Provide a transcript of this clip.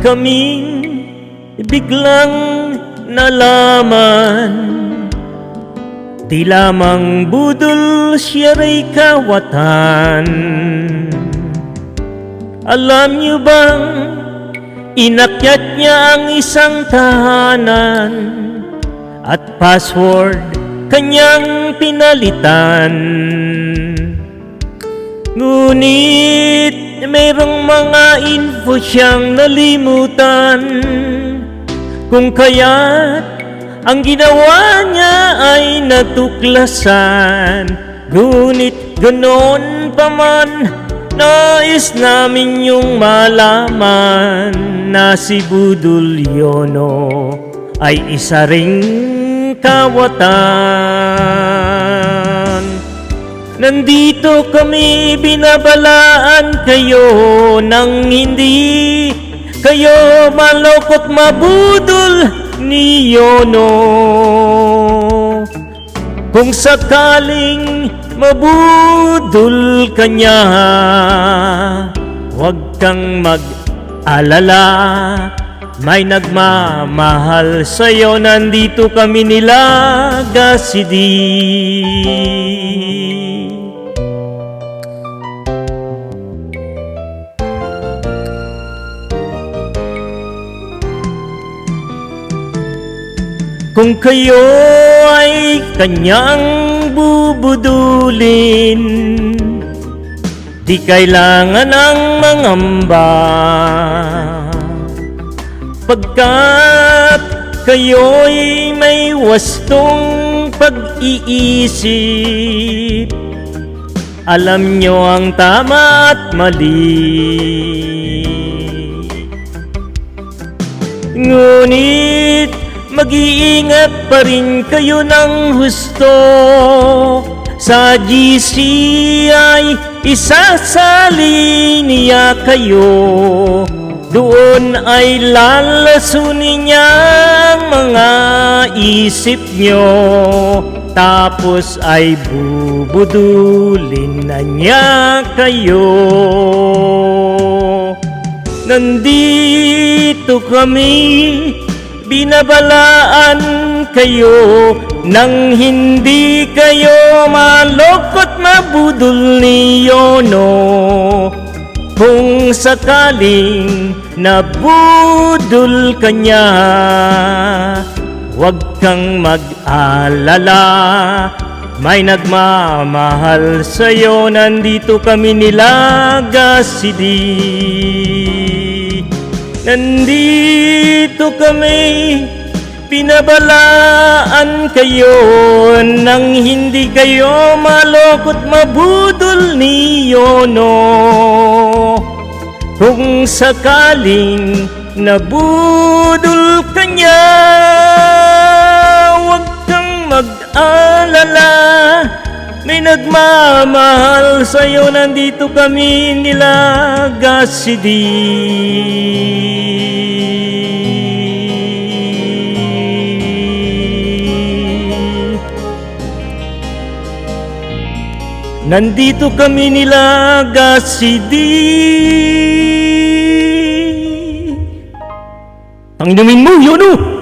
kaming biglang nalaman, di lamang budol siya ray kawatan. Alam niyo bang inakyat niya ang isang tahanan at password kanyang pinalitan? Ngunit mayroong mga info siyang nalimutan, kung kaya't ang ginawa niya ay natuklasan. Ngunit ganon pa man, nais namin yung malaman na si Budol Yono ay isa ring kawatan. Nandito kami binabalaan kayo nang hindi kayo malokot mabudol ni Yono. Kung sakaling mabudol ka niya, huwag kang mag-alala, may nagmamahal sa'yo. Nandito kami nila Gasidi. Kung kayo ay kanyang bubudulin, di kailangan ng mangamba, pagkat kayo'y may wastong pag-iisip. Alam nyo ang tama at mali, ngunit mag-iingat pa rin kayo ng husto. Sa GC ay isasali niya kayo, doon ay lalasunin niya ang mga isip nyo, tapos ay bubudulin na niya kayo. Nandito kami binabalaan kayo nang hindi kayo malokot mabudol ni Yono. Kung sakaling nabudol ka niya, huwag kang mag-alala, may nagmamahal sa'yo. Nandito kami nila Gasidi. Nandito kami, pinabalaan kayo nang hindi kayo malokot mabudol ni Yono. Kung sakaling nabudol ka niya, huwag kang mag-alala, may nagmamahal sa'yo. Nandito kami nila Gasidi. Nandito kami nila Gasidi. Ang inumin mo, Yono!